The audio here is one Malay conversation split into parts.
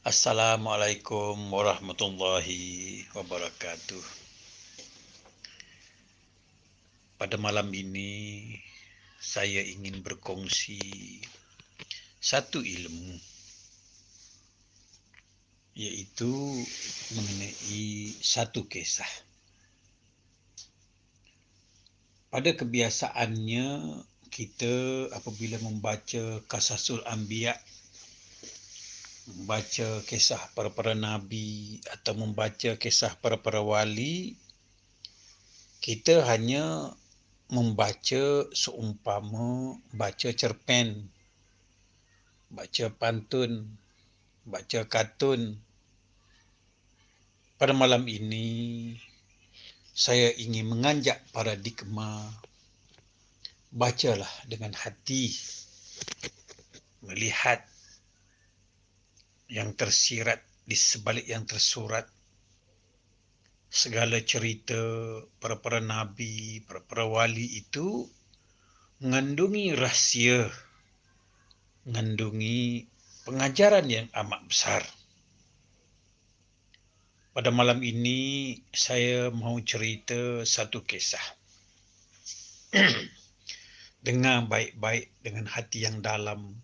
Assalamualaikum warahmatullahi wabarakatuh. Pada malam ini, saya ingin berkongsi satu ilmu, iaitu mengenai satu kisah. Pada kebiasaannya, kita apabila membaca Qasasul Anbiya, membaca kisah para-para nabi atau membaca kisah para-para wali, kita hanya membaca seumpama baca cerpen, baca pantun, baca kartun. Pada malam ini, saya ingin mengajak paradigma, bacalah dengan hati, melihat yang tersirat di sebalik yang tersurat, segala cerita para-para nabi, para-para wali itu mengandungi rahsia, mengandungi pengajaran yang amat besar. Pada malam ini, saya mahu cerita satu kisah. Dengar baik-baik dengan hati yang dalam.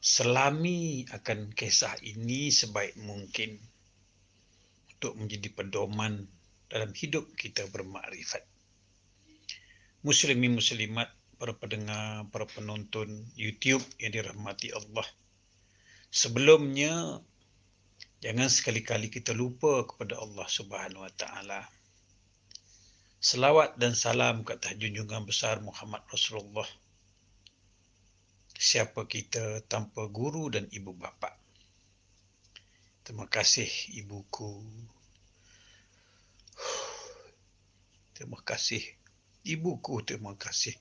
Selami akan kisah ini sebaik mungkin untuk menjadi pedoman dalam hidup kita bermakrifat. Muslimin muslimat, para pendengar, para penonton YouTube yang dirahmati Allah. Sebelumnya, jangan sekali-kali kita lupa kepada Allah Subhanahu Wa Taala. Selawat dan salam ke atas junjungan besar Muhammad Rasulullah. Siapa kita tanpa guru dan ibu bapa? Terima kasih ibuku. Terima kasih ibuku, terima kasih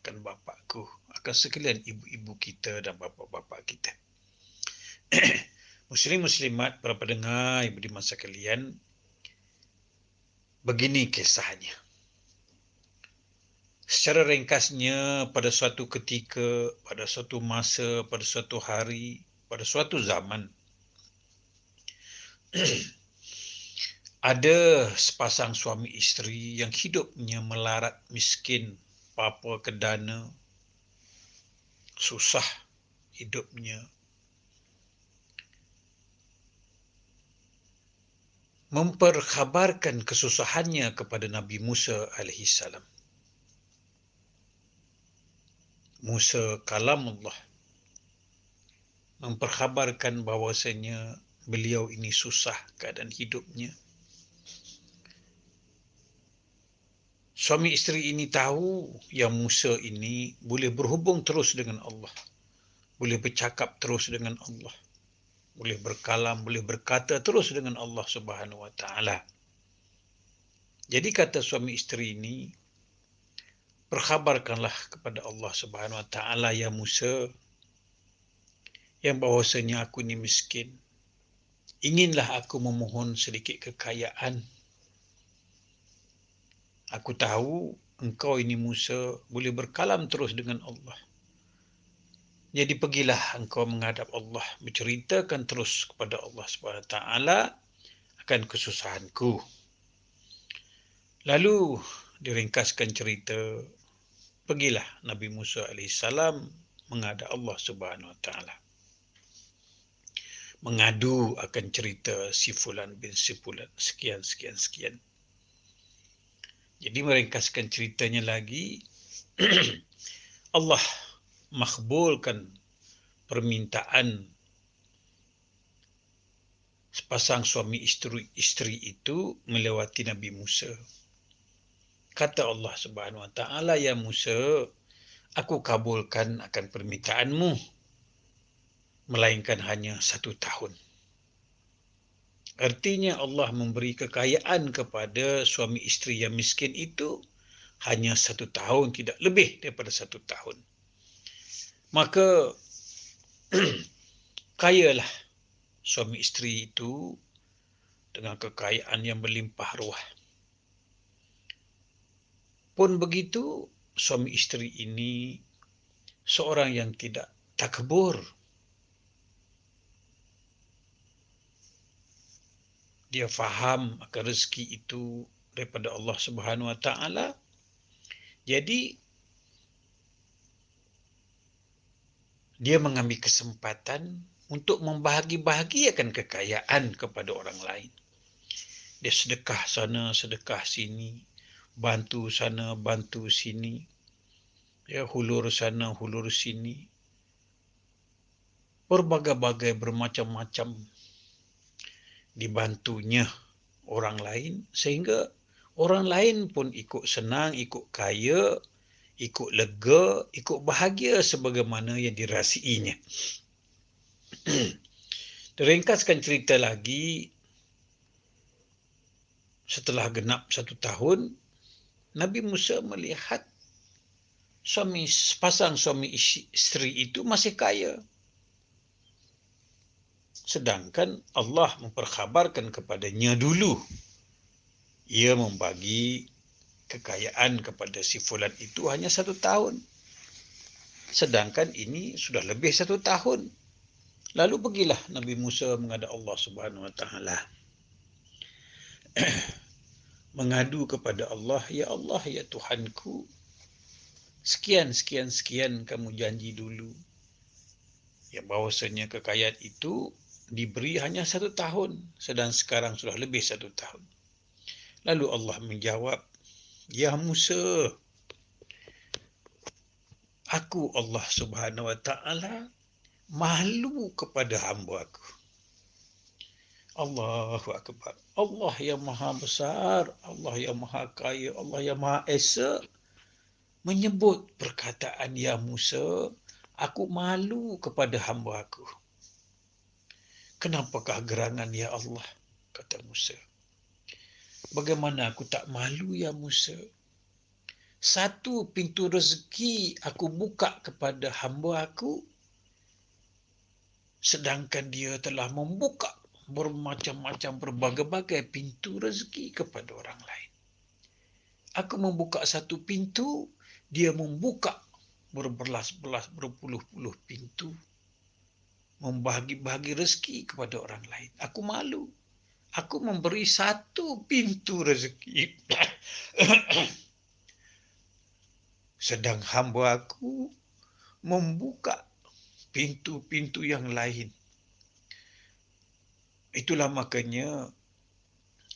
akan bapakku, akan sekalian ibu-ibu kita dan bapa-bapa kita. Muslim muslimat, para pendengar yang beriman sekalian, begini kisahnya. Secara ringkasnya, pada suatu ketika, pada suatu masa, pada suatu hari, pada suatu zaman, ada sepasang suami isteri yang hidupnya melarat miskin, papa kedana, susah hidupnya. Memperkhabarkan kesusahannya kepada Nabi Musa alaihissalam. Musa kalamullah memperkhabarkan bahawasanya beliau ini susah keadaan hidupnya. Suami isteri ini tahu yang Musa ini boleh berhubung terus dengan Allah, boleh bercakap terus dengan Allah, boleh berkalam, boleh berkata terus dengan Allah Subhanahu Wa Taala. Jadi kata suami isteri ini, perkhabarkanlah kepada Allah Subhanahu Wa Taala ya Musa, yang bahawasanya aku ni miskin. Inginlah aku memohon sedikit kekayaan. Aku tahu engkau ini Musa boleh berkalam terus dengan Allah. Jadi pergilah engkau menghadap Allah, berceritakan terus kepada Allah Subhanahu Wa Taala akan kesusahanku. Lalu diringkaskan cerita, pergilah Nabi Musa alaihissalam menghadap Allah Subhanahu Wa Taala, mengadu akan cerita si fulan bin si fulan, sekian. Jadi meringkaskan ceritanya lagi, Allah makbulkan permintaan sepasang suami isteri itu melewati Nabi Musa. Kata Allah Subhanahu Wa Taala, ya Musa, aku kabulkan akan permintaanmu, melainkan hanya 1 tahun. Artinya Allah memberi kekayaan kepada suami isteri yang miskin itu hanya 1 tahun, tidak lebih daripada 1 tahun. Maka kayalah suami isteri itu dengan kekayaan yang berlimpah ruah. Pun begitu, suami isteri ini seorang yang tidak takbur, dia faham akan rezeki itu daripada Allah Subhanahu Wa Taala. Jadi dia mengambil kesempatan untuk membahagi-bahagiakan kekayaan kepada orang lain. Dia sedekah sana, sedekah sini, bantu sana, bantu sini, ya, hulur sana, hulur sini, berbagai-bagai bermacam-macam dibantunya orang lain, sehingga orang lain pun ikut senang, ikut kaya, ikut lega, ikut bahagia sebagaimana yang dirasiinya. Ringkaskan cerita lagi, setelah genap 1 tahun, Nabi Musa melihat sepasang suami isteri itu masih kaya. Sedangkan Allah memperkhabarkan kepadanya dulu, ia membagi kekayaan kepada si fulan itu hanya 1 tahun. Sedangkan ini sudah lebih 1 tahun. Lalu pergilah Nabi Musa menghadap Allah Subhanahu Wa Taala. Mengadu kepada Allah, ya Allah, ya Tuhanku, sekian kamu janji dulu, ya bahawasanya kekayaan itu diberi hanya 1 tahun, sedang sekarang sudah lebih 1 tahun. Lalu Allah menjawab, ya Musa, aku Allah Subhanahu Wa Taala malu kepada hamba aku. Allahu Akbar. Allah yang maha besar, Allah yang maha kaya, Allah yang maha esa menyebut perkataan ya Musa, aku malu kepada hamba aku. Kenapakah gerangan ya Allah? Kata Musa. Bagaimana aku tak malu ya Musa? 1 pintu rezeki aku buka kepada hamba aku, sedangkan dia telah membuka bermacam-macam berbagai-bagai pintu rezeki kepada orang lain. Aku membuka 1 pintu, dia membuka berbelas-belas, berpuluh-puluh pintu, membahagi-bahagi rezeki kepada orang lain. Aku malu. Aku memberi 1 pintu rezeki. Sedang hamba aku membuka pintu-pintu yang lain. Itulah makanya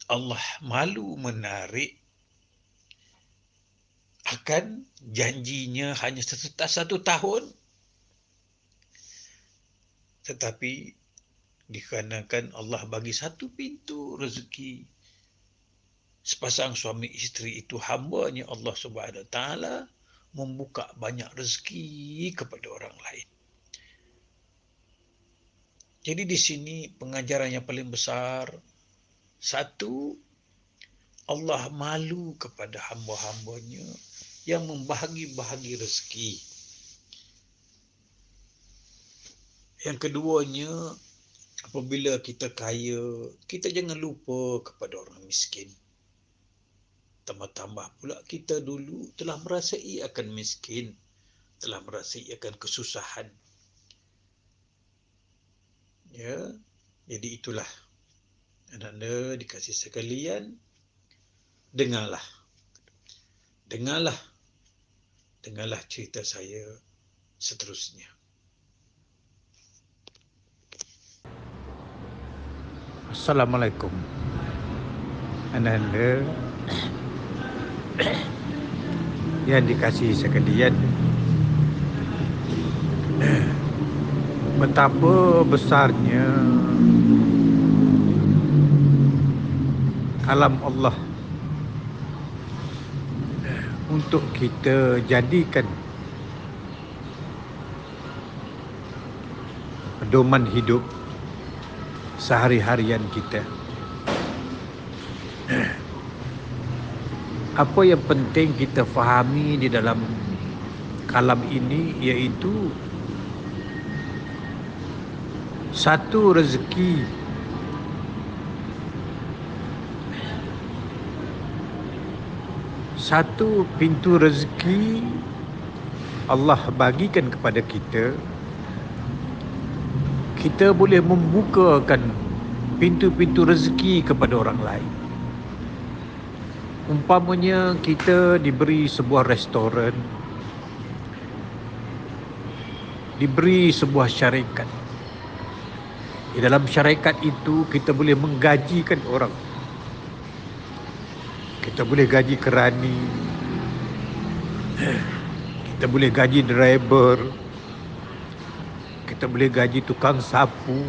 Allah malu menarik akan janjinya hanya 1 tahun. Tetapi dikarenakan Allah bagi 1 pintu rezeki, sepasang suami isteri itu hamba-Nya Allah Subhanahu Wa Taala membuka banyak rezeki kepada orang lain. Jadi di sini pengajaran yang paling besar, 1, Allah malu kepada hamba-hambanya yang membahagi-bahagi rezeki. Yang keduanya, apabila kita kaya, kita jangan lupa kepada orang miskin. Tambah-tambah pula kita dulu telah merasai akan miskin, telah merasai akan kesusahan. Ya, jadi itulah anak-anak dikasih sekalian, dengarlah cerita saya seterusnya. Assalamualaikum anak-anak yang dikasihi sekalian. Betapa besarnya kalam Allah untuk kita jadikan pedoman hidup sehari-harian kita. Apa yang penting kita fahami di dalam kalam ini, iaitu 1 rezeki satu pintu rezeki Allah bagikan kepada kita, kita boleh membukakan pintu-pintu rezeki kepada orang lain. Umpamanya kita diberi sebuah restoran, diberi sebuah syarikat. Di dalam syarikat itu kita boleh menggajikan orang. Kita boleh gaji kerani, kita boleh gaji driver, kita boleh gaji tukang sapu,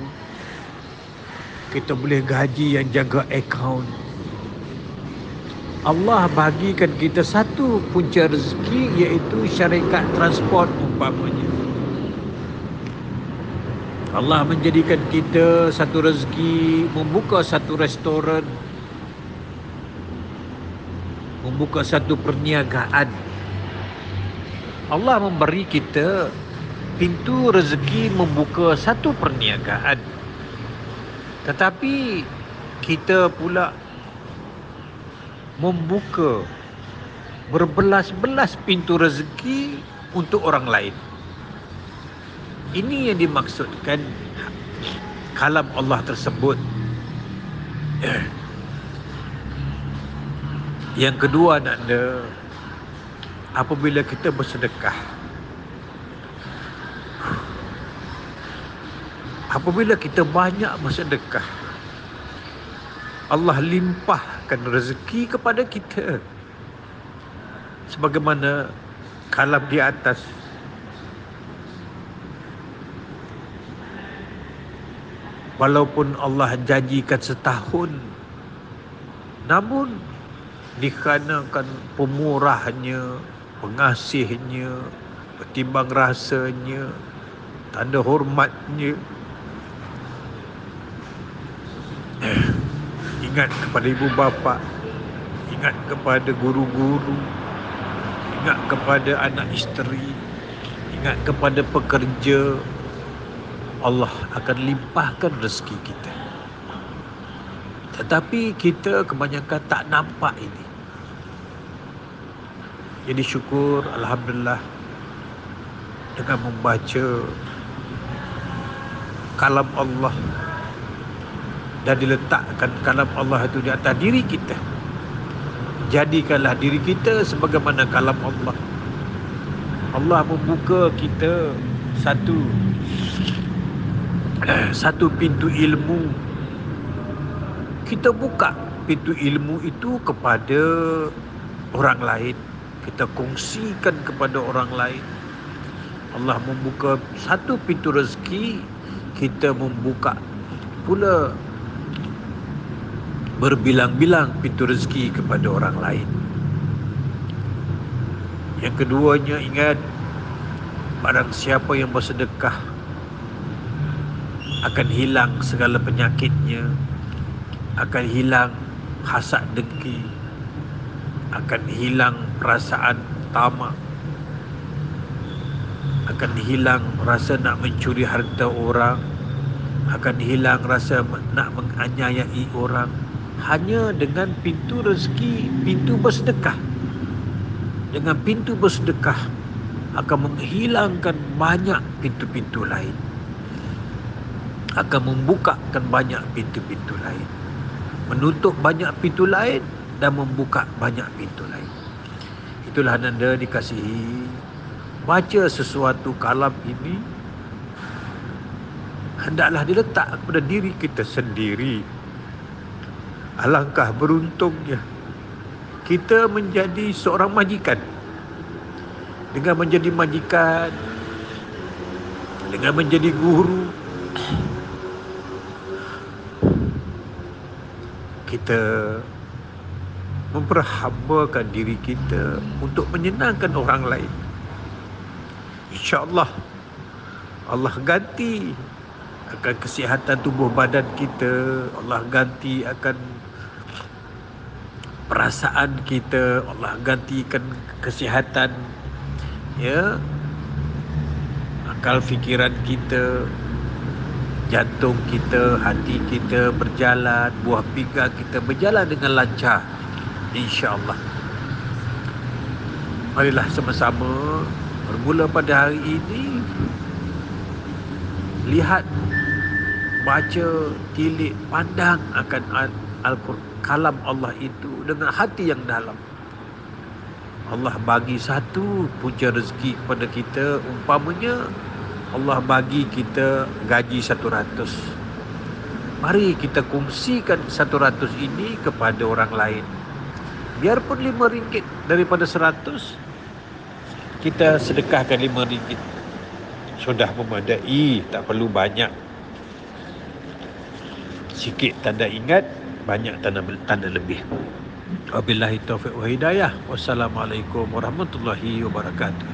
kita boleh gaji yang jaga akaun. Allah bagikan kita satu punca rezeki, iaitu syarikat transport umpamanya. Allah menjadikan kita satu rezeki, membuka satu restoran, membuka satu perniagaan. Allah memberi kita pintu rezeki membuka satu perniagaan. Tetapi kita pula membuka berbelas-belas pintu rezeki untuk orang lain. Ini yang dimaksudkan kalam Allah tersebut. Yang kedua, nanda, apabila kita bersedekah, apabila kita banyak bersedekah, Allah limpahkan rezeki kepada kita. Sebagaimana kalam di atas, walaupun Allah janjikan setahun, namun dikarenakan pemurahnya, pengasihnya, pertimbang rasanya, tanda hormatnya, ingat kepada ibu bapa, ingat kepada guru-guru, ingat kepada anak isteri, ingat kepada pekerja, Allah akan limpahkan rezeki kita. Tetapi kita kebanyakan tak nampak ini. Jadi syukur, alhamdulillah, dengan membaca kalam Allah dan diletakkan kalam Allah itu di atas diri kita. Jadikanlah diri kita sebagaimana kalam Allah. Allah membuka kita satu pintu ilmu. Kita buka pintu ilmu itu kepada orang lain. Kita kongsikan kepada orang lain. Allah membuka satu pintu rezeki, kita membuka pula berbilang-bilang pintu rezeki kepada orang lain. Yang keduanya, ingat, barang siapa yang bersedekah akan hilang segala penyakitnya, akan hilang hasad dengki, akan hilang perasaan tamak, akan hilang rasa nak mencuri harta orang, akan hilang rasa nak menganiayai orang. Hanya dengan pintu rezeki, pintu bersedekah. Dengan pintu bersedekah akan menghilangkan banyak pintu-pintu lain, akan membukakan banyak pintu-pintu lain, menutup banyak pintu lain dan membuka banyak pintu lain. Itulah nanda dikasihi, baca sesuatu kalam ini hendaklah diletak kepada diri kita sendiri. Alangkah beruntungnya kita menjadi seorang majikan. Dengan menjadi majikan, dengan menjadi guru, kita memperhambakan diri kita untuk menyenangkan orang lain. InsyaAllah Allah ganti akan kesihatan tubuh badan kita, Allah ganti akan perasaan kita, Allah gantikan kesihatan, ya, akal fikiran kita, jantung kita, hati kita berjalan, buah pinggang kita berjalan dengan lancar, insya-Allah. Marilah sama-sama bermula pada hari ini lihat baca, tilik, pandang akan kalam Allah itu dengan hati yang dalam. Allah bagi satu punca rezeki kepada kita, umpamanya Allah bagi kita gaji 100. Mari kita kongsikan 100 ini kepada orang lain. Biarpun RM5 daripada 100, kita sedekahkan RM5. Sudah memadai, tak perlu banyak. Sikit tanda ingat, banyak tanda lebih. Wabillahi taufiq wa hidayah. Wassalamualaikum warahmatullahi wabarakatuh.